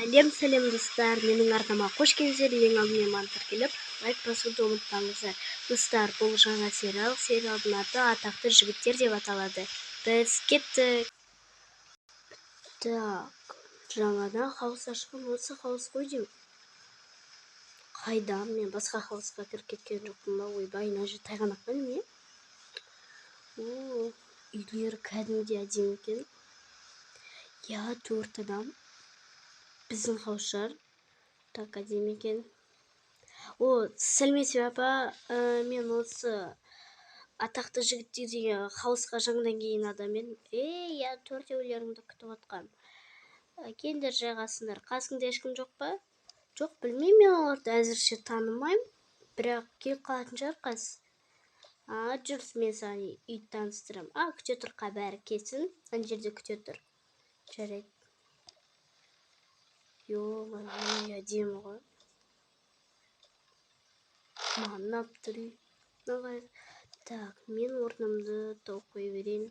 Сәлем достар, менің арнама қош келдіңіздер. Ең алдымен маған тіркеліп, лайк басуды ұмытпаңыздар. Достар, бұл жаңа сериалдың аты Атақты жігіттер деп аталады. Біз кеттік. Так, жаңадан хаус ашқан, осы хаус қой деймін. Қайда? Мен басқа хаусқа кіріп кеткен жоқпын ба? Ойбай, мына жер тайғанақ па не? Үйлер кәдімгідей әдемі екен. Я, 4 адам. Біздің хаусшар. Так, әдемі екен. Сәлеметсіз апа, мен осы Атақты жігіттер деген хаусқа жаңадан келген адаммен. Я төртеулеріңді күтіп отқам. Келдер жайғасыңдар. Қасыңда ешкім жоқ па? Жоқ, білмеймін, мен оларды әзірше танымаймын. Бірақ келіп қалатын шығар қас. Жүрс, мен саған үйді таныстырам. Күте тұр, бәрі келсін. Ана жерде күте тұр. Жарайды. Ой, әдемі ғой. Манап тұр үй. Так, мен орнымды тауып қой берейін.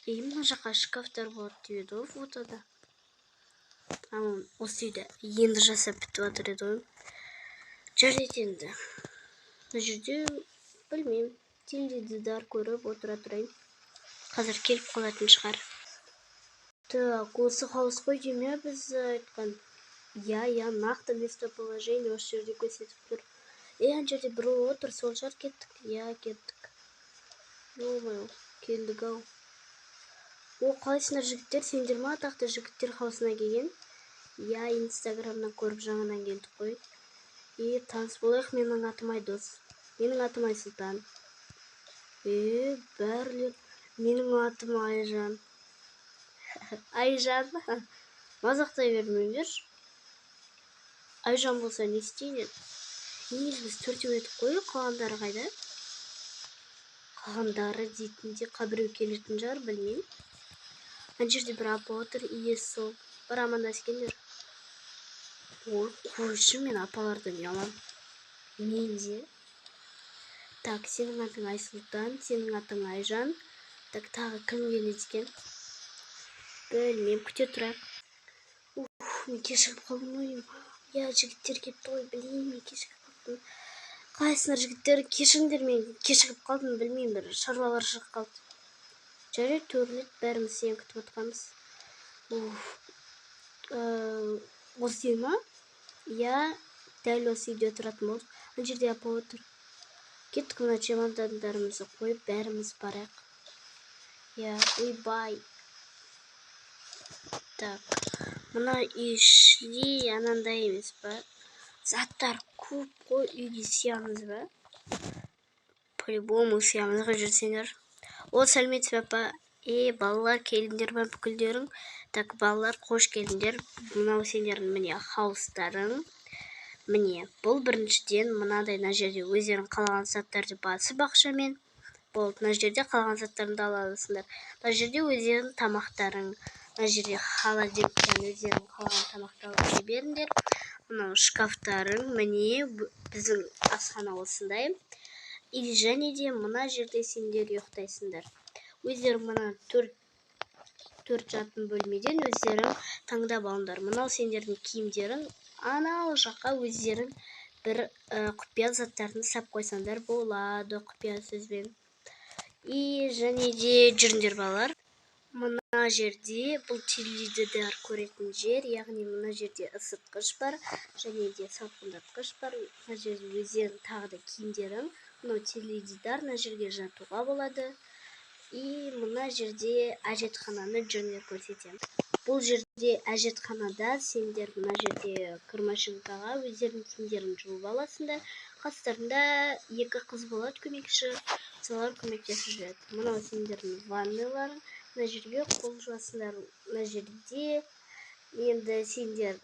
Мына жаққа шкафтар болады дейді ғой фотода. Осы үйді енді жасап бітіп жатыр еді ғой. Жарайды енді. Мына жерде білмеймін. Теледидар көріп отыра тұрайын. Қазір келіп қалатын шығар. Так, осы хаус қой деймін, біз айтқан. Я, нақты местоположение осы жерде көрсетіп тұр. Ана жерде біреу отыр, сол жар кеттік. Кеттік. Ой, келдік ау. Қалайсыңдар жігіттер, сендер ма Атақты жігіттер хаусына келген? Инстаграмнан көріп жаңадан келдік қой. Таныс болайық, менің атым Айдос. Менің атым Айсұлтан. Бәрлер. Менің атым Айжан. Айжан. Мазақтай бермеңдер. Айжан болса не істейін? Біз төртеу едік қой, қалғандары қайда? Қалғандары дейтінде қабіреу келетін жар, білмеймін. Ана жерде бір апа отыр, иесі сол. Бір амандасып келдер. Қойшы, мен апалардан ұяламын. Менде. Так, сенің атың Айсұлтан, сенің атың Айжан. Так, тағы кім келеді екен? Білмеймін, күте тұрайық. Мен кешігіп қалдым ойым. Жігіттер кетті ғой, білейін, мен кешігіп қалдым. Қалайсыңдар жігіттер, кешіңдер, мен кешігіп қалдым, білмеймін, бір шаруалар шығып қалды. Жарайды, төрлет, бәріміз сені күтіп отқанбыз. Осы үй ма? Дәл осы үйде тұратын болдық. Ана жерде апа отыр. Кеттік, мына чемодандарымызды қойып, бәріміз барайық. Ойбай. Так, мына үй ішінде анандай емес па? Заттар көп қой, үйге сиямыз ба? По-любому сиямыз ғой жүрсеңдер. Сәлеметсіз апа. Балалар, келдіңдер ме бүкілдерің? Так, балалар, қош келдіңдер. Мынау сендердің міне хаустарың. Міне, бұл біріншіден мынадай мына жерде өздерің қалаған заттарды басып ақшамен. Мына жерде қалған заттарыңды ала аласыңдар. Мына жерде өздерің тамақтарың. Мына жерде холодильниктен өздерің қалған тамақты алып беріңдер. Мынау шкафтарың, міне біздің асхана осындай. Және де мына жерде сендер ұйықтайсыңдар. Өздерің мына төрт жатын бөлмеден өздерің таңдап алыңдар. Мынау сендердің киімдерің, анау жаққа өздерің бір құпия заттарын сап қойсаңдар болады, құпия сөзбен. Және де жүріңдер балалар. Мына жерде бұл теледидар көретін жер, яғни мына жерде ысытқыш бар, және де салқындатқыш бар. Мына жерде өздерің тағы да киімдерің, мынау теледидар, мына жерге жатуға болады. Мына жерде әжетхананы жүріңдер көрсетемін. Бұл жерде әжетханада сендер мына жерде кірмашинкаға өздерің киімдерін жуып аласыңдар. Қастарында 2 қыз болады көмекші, солар көмектесіп жүреді. Мынау сендердің ванналарың. Мына жерге қол жуасыңдар. Мына жерде енді сендер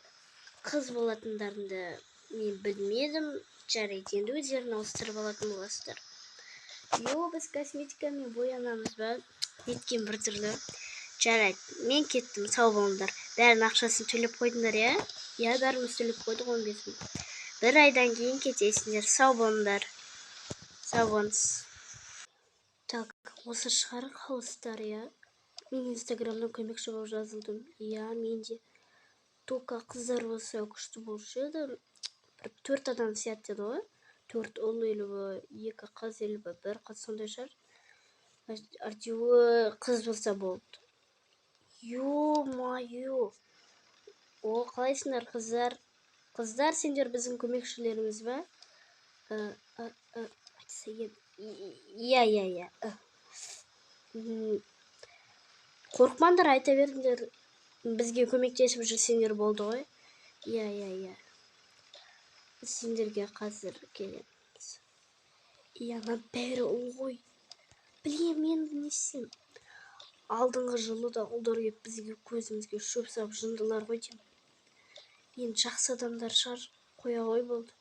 қыз болатындарыңды мен білмедім. Жарайды, енді өздерін ауыстырып алатын боласыздар. Біз косметикамен боянамыз ба? Неткен бір түрлі. Жарайды, мен кеттім, сау болыңдар. Бәрін ақшасын төлеп қойдыңдар, бәріміз төлеп қойдық 15 мың. Бір айдан кейін кетесіңдер, сау болыңдар. Сау болыңыз. Так, осы шығар хаустар, Мен инстаграмнан көмекші болып жазылдым. Мен де. только қыздар болса күшті болушы еді. Бір 4 адам сияқты еді ғой. 4 ұл или 2 қыз или 1 қыз сондай шығар. Артеуі қыз болса болды. Ё-моё. О, қалайсыңдар қыздар? Қыздар, сендер біздің көмекшілеріміз ба? Иә. Қорықпаңдар, айта беріңдер. Бізге көмектесіп жүрсеңдер болды ғой. Иә. Сендерге қазір келеміз. Ана бәрі ұл ғой. Білем, мен не істеймін. Алдыңғы жылы да ұлдар келіп бізге көзімізге шөп салып жындылар ғой деймін. Енді жақсы адамдар шығар, қоя ғой болды.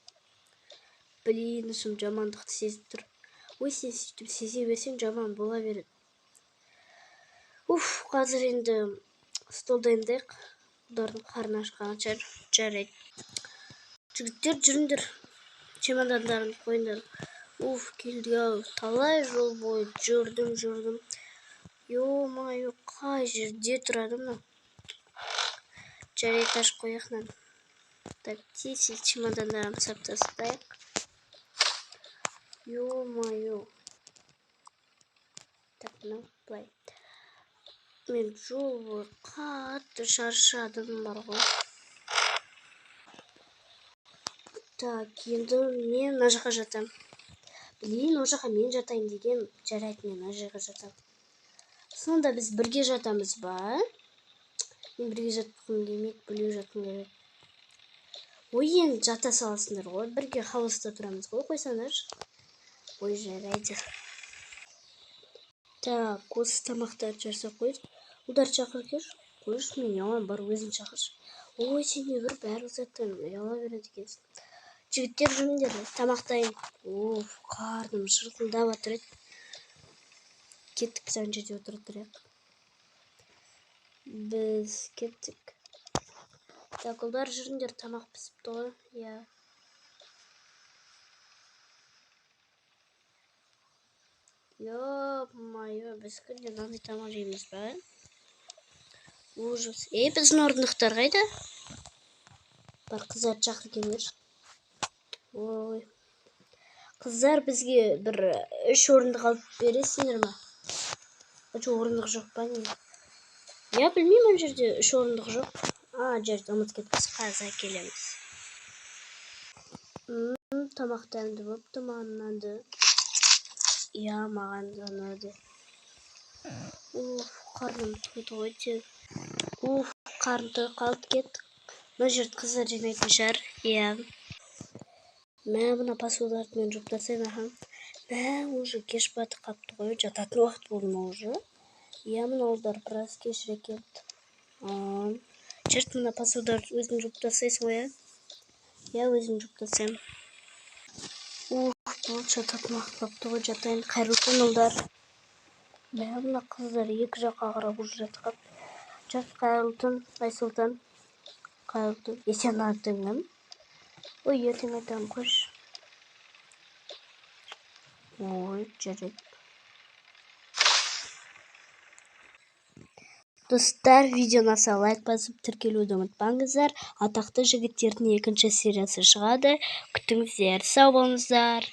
Блин, ішім жамандықты сезіп тұр. Ой, сен сөйтіп сезе берсең жаман бола береді. Қазір енді стол дайындайық. Ұлдардың қарны ашқанша жарайды. Жігіттер, жүріңдер. Чемодандарын қойыңдар. Келді-ау. Талай жол бойы жүрдім. Ё-моё, қай жерде тұрады мына? Жарайды, ашып қояқнан. Так, тез чемодандарымды салып тастайық. Ё-моё. Так, мынау былай. Мен жол бойы қатты шаршадым бар ғой. Так, енді мен мына жаққа жатам. Блин, о жаққа мен жатайын деген. Жарайды, мен мына жаққа жатам. Сонда біз бірге жатамыз ба? Мен бірге жатқым келмейді, бөлек жатқым келеді. Ой, енді жата саласыңдар ғой. Бірге хауста тұрамыз ғой, қойсаңдар. Ой, жарайды. Так, осы тамақтарды жасап қойып. Ұлдар шақыр кеш. Қойш, мен яламын, бар өзін шақыршы. Ой, сен не бір бәрі заттан ұяла береді екенсің. Жігіттер, жүріңдер, тамақтайын. Қарным шырқылдап жатыр еді. Кеттік, біз ана жерде отырып тұрайық. Біз кеттік. Так, ұлдар, жүріңдер, тамақ пісіпті ғой. Иә. Ё-моё, біз күнде мынандай тамақ жейміз ба? Ужас. Біздің орындықтар қайда? Бар, қыздарды шақыр келіңдер. Ой. Қыздар, бізге бір 3 орындық алып бересіңдер ма? Орындық жоқ па не? Я білмеймін, ана жерде 3 орындық жоқ. Жарайды, ұмытып кетіппіз, қазір келеміз. Тамақ дәмді болыпты, маған ұнады. Иә, маған да ұнады. Қарным тойды ғой тек. Қарным той қалып кеттік. Мына жерді қыздар жинайтын шығар. Иә. Мына посудаларды мен жуып тастайын. Уже кеш батып қалыпты ғой. Жататын уақыт болды ма уже? Иә, мына ұлдар біраз кешірек келді. Черт, мына посудаларды өзің жуып тастайсың ғой, иә, өзім жуып тастаймын. Бұл жататын уақыт қалыпты ғой, жатайын. Қайырлы күн, ұлдар. Мына қыздар екі жаққа қарап уже жатып қалыпты. Жат, қайырлы түн, Айсұлтан. Қайырлы түн. Сен артыңнан. Ой, ертең айтамын, қойш. Ой, жарайды. Достар, видеоны аса лайк басып тіркелуді ұмытпаңыздар. Атақты жігіттердің екінші сериясы шығады. Күтіңіздер, сау болыңыздар.